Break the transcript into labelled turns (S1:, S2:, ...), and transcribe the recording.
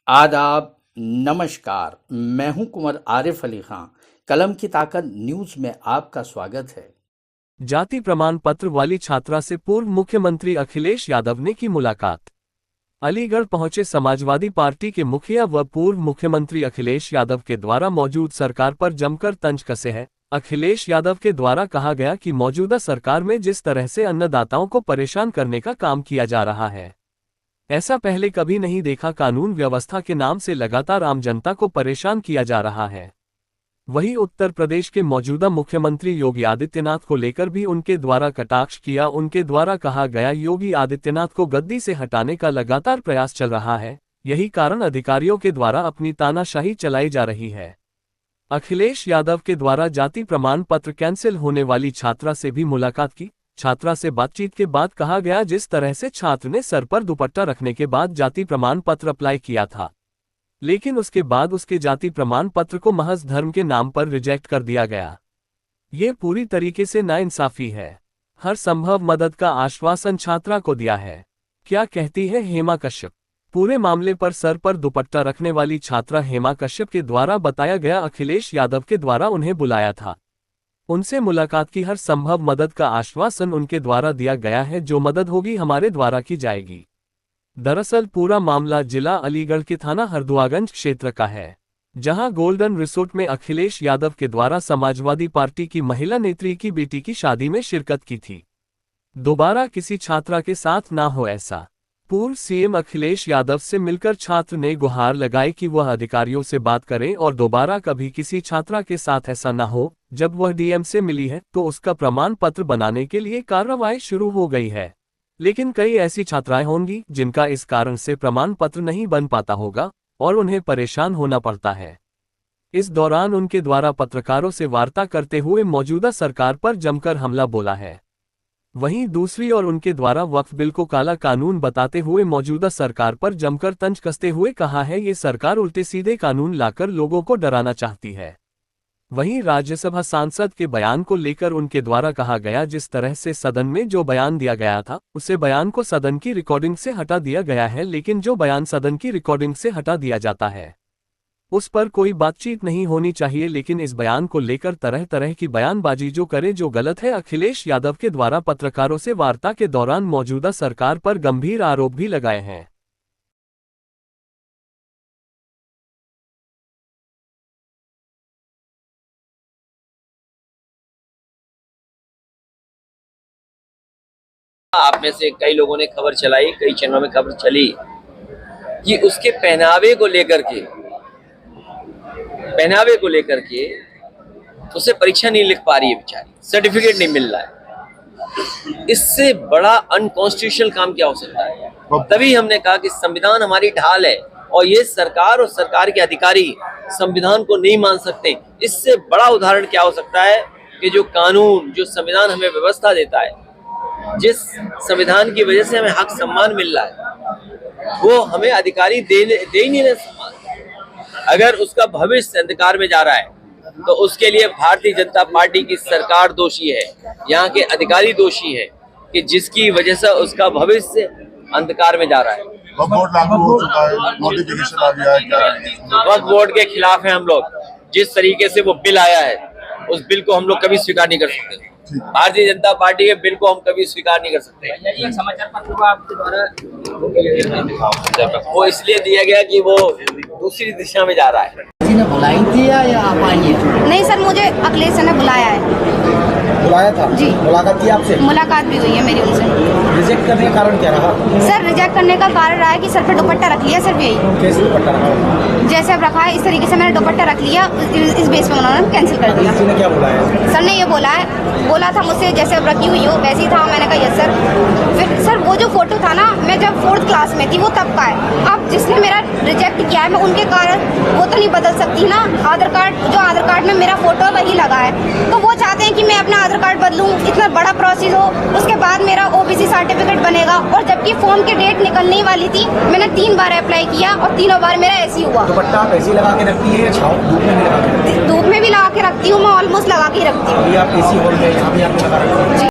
S1: आदाब, नमस्कार। मैं हूं कुंवर आरिफ अली खां। कलम की ताकत न्यूज में आपका स्वागत है।
S2: जाति प्रमाण पत्र वाली छात्रा से पूर्व मुख्यमंत्री अखिलेश यादव ने की मुलाकात। अलीगढ़ पहुंचे समाजवादी पार्टी के मुखिया व पूर्व मुख्यमंत्री अखिलेश यादव के द्वारा मौजूद सरकार पर जमकर तंज कसे हैं। अखिलेश यादव के द्वारा कहा गया कि मौजूदा सरकार में जिस तरह से अन्नदाताओं को परेशान करने का काम किया जा रहा है, ऐसा पहले कभी नहीं देखा। कानून व्यवस्था के नाम से लगातार आम जनता को परेशान किया जा रहा है। वहीं उत्तर प्रदेश के मौजूदा मुख्यमंत्री योगी आदित्यनाथ को लेकर भी उनके द्वारा कटाक्ष किया। उनके द्वारा कहा गया, योगी आदित्यनाथ को गद्दी से हटाने का लगातार प्रयास चल रहा है, यही कारण अधिकारियों के द्वारा अपनी तानाशाही चलाई जा रही है। अखिलेश यादव के द्वारा जाति प्रमाण पत्र कैंसिल होने वाली छात्रा से भी मुलाकात की। छात्रा से बातचीत के बाद कहा गया, जिस तरह से छात्र ने सर पर दुपट्टा रखने के बाद जाति प्रमाण पत्र अप्लाई किया था, लेकिन उसके बाद उसके जाति प्रमाण पत्र को महज धर्म के नाम पर रिजेक्ट कर दिया गया। ये पूरी तरीके से नाइंसाफी है। हर संभव मदद का आश्वासन छात्रा को दिया है। क्या कहती है हेमा कश्यप? पूरे मामले पर सर पर दुपट्टा रखने वाली छात्रा हेमा कश्यप के द्वारा बताया गया, अखिलेश यादव के द्वारा उन्हें बुलाया था, उनसे मुलाकात की, हर संभव मदद का आश्वासन उनके द्वारा दिया गया है, जो मदद होगी हमारे द्वारा की जाएगी। दरअसल पूरा मामला जिला अलीगढ़ के थाना हरदुआगंज क्षेत्र का है, जहां गोल्डन रिसोर्ट में अखिलेश यादव के द्वारा समाजवादी पार्टी की महिला नेत्री की बेटी की शादी में शिरकत की थी। दोबारा किसी छात्रा के साथ ना हो, ऐसा पूर्व सीएम अखिलेश यादव से मिलकर छात्र ने गुहार लगाई कि वह अधिकारियों से बात करें और दोबारा कभी किसी छात्रा के साथ ऐसा ना हो। जब वह डीएम से मिली है तो उसका प्रमाण पत्र बनाने के लिए कार्रवाई शुरू हो गई है, लेकिन कई ऐसी छात्राएं होंगी जिनका इस कारण से प्रमाण पत्र नहीं बन पाता होगा और उन्हें परेशान होना पड़ता है। इस दौरान उनके द्वारा पत्रकारों से वार्ता करते हुए मौजूदा सरकार पर जमकर हमला बोला है। वहीं दूसरी ओर उनके द्वारा वक्फ बिल को काला कानून बताते हुए मौजूदा सरकार पर जमकर तंज कसते हुए कहा है, ये सरकार उल्टे सीधे कानून लाकर लोगों को डराना चाहती है। वहीं राज्यसभा सांसद के बयान को लेकर उनके द्वारा कहा गया, जिस तरह से सदन में जो बयान दिया गया था, उसे बयान को सदन की रिकॉर्डिंग से हटा दिया गया है, लेकिन जो बयान सदन की रिकॉर्डिंग से हटा दिया जाता है उस पर कोई बातचीत नहीं होनी चाहिए। लेकिन इस बयान को लेकर तरह तरह की बयानबाजी जो करे, जो गलत है। अखिलेश यादव के द्वारा पत्रकारों से वार्ता के दौरान मौजूदा सरकार पर गंभीर आरोप भी लगाए हैं।
S3: आप में से कई लोगों ने खबर चलाई, कई चैनलों में खबर चली कि उसके पहनावे को लेकर के उसे परीक्षा नहीं लिख पा रही है बेचारी, सर्टिफिकेट नहीं मिल रहा है। इससे बड़ा अनकॉन्स्टिट्यूशनल काम क्या हो सकता है? तभी हमने कहा कि संविधान हमारी ढाल है और ये सरकार और सरकार के अधिकारी संविधान को नहीं मान सकते। इससे बड़ा उदाहरण क्या हो सकता है कि जो कानून, जो संविधान हमें व्यवस्था देता है, जिस संविधान की वजह से हमें हक सम्मान मिल रहा है, वो हमें अधिकारी दे ही नहीं रहे सम्मान। अगर उसका भविष्य अंधकार में जा रहा है तो उसके लिए भारतीय जनता पार्टी की सरकार दोषी है, यहाँ के अधिकारी दोषी है कि जिसकी वजह से उसका भविष्य अंधकार में जा रहा है।
S4: वक्फ बोर्ड लागू हो चुका है, नोटिफिकेशन आ गया है, क्या
S3: वक्फ बोर्ड के खिलाफ है हम लोग। जिस तरीके से वो बिल आया है, उस बिल को हम लोग कभी स्वीकार नहीं कर सकते। भारतीय जनता पार्टी के बिल को हम कभी स्वीकार नहीं कर सकते।
S5: समाचार पत्र को आपके द्वारा
S3: वो इसलिए दिया गया कि वो दूसरी दिशा में जा रहा है।
S5: किसी ने बुलाई थी या आप आएंगे?
S6: नहीं सर, मुझे अखिलेश सर ने बुलाया है।
S5: बुलाया था
S6: जी।
S5: मुलाकात की आपसे?
S6: मुलाकात भी हुई है मेरी उनसे।
S5: रिजेक्ट करने का कारण क्या रहा?
S6: सर रिजेक्ट करने का कारण रहा है कि सर पे दुपट्टा रख लिया, सिर्फ यही।
S5: कैसे दुपट्टा रखा?
S6: जैसे अब रखा है इस तरीके से मैंने दुपट्टा रख लिया, इस बेस पे उन्होंने कैंसिल कर दिया।
S5: किसी ने क्या बुलाया?
S6: सर ने ये बोला था मुझसे, जैसे अब रखी हुई हो वैसे ही था। मैंने कहा यस सर। फिर सर वो जो फोटो था ना, मैं जब 4th क्लास में थी, वो तब का है। अब जिसने मेरा रिजेक्ट किया है, मैं उनके कारण वो तो नहीं बदल सकती ना। आधार कार्ड में मेरा फोटो वही लगा है, तो वो चाहते हैं कि मैं अपना आधार कार्ड बदलूं, इतना बड़ा प्रोसेस हो, उसके बाद मेरा ओबीसी सर्टिफिकेट बनेगा। और जबकि फॉर्म की डेट निकलने वाली थी, मैंने 3 बार अप्लाई किया और तीनों बार मेरा ऐसे ही हुआ।
S5: दुपट्टा आप ऐसे लगा के रखती है, धूप में भी लगा के?
S6: धूप में भी लगा के रखती हूँ, मैं ऑलमोस्ट लगा के रखती हूँ।
S5: अभी आप एसी हॉल में, यहाँ भी आपने लगा रखी है?